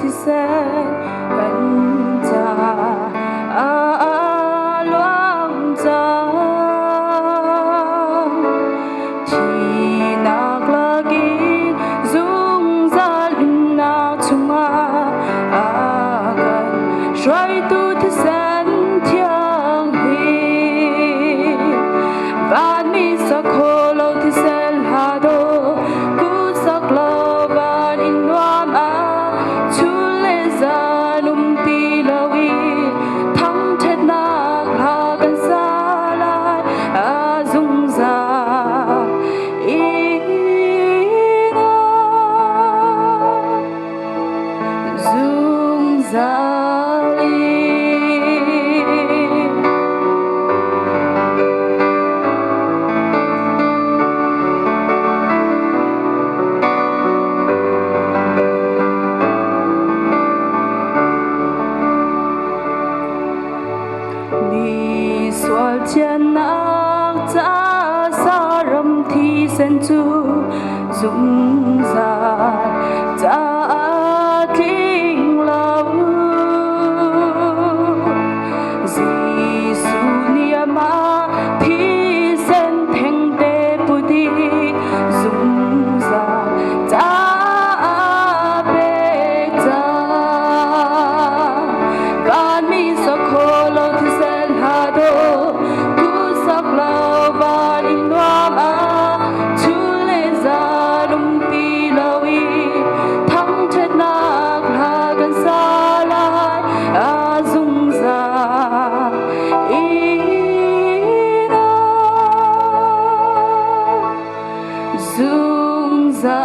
thì sẽ gần già loang giang chỉ nạc lagi dung ra linh nạc chung gần xoay tu thì sen thiang hi van mi sa khô lâu thì sen hà đô cú sắc lâu van in noam chu lê ra num ti lâu y thăng chết nạc hà gần xa lại dung ra dung ra đi xoa chân nạc cha sa râm thi sen chu dung ra cha kinh lâu Giêsu niama thi sen theng te pu đi dung ra cha be cha gan mi sa khô lâu thi sen hà đô cú sắc lâu van in noam chu lê ra num ti lâu y thăng chết nạc hà gần xa lại dung ra dung ra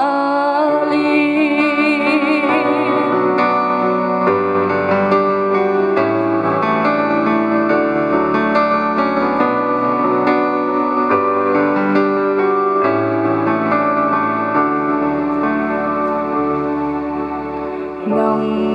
nồng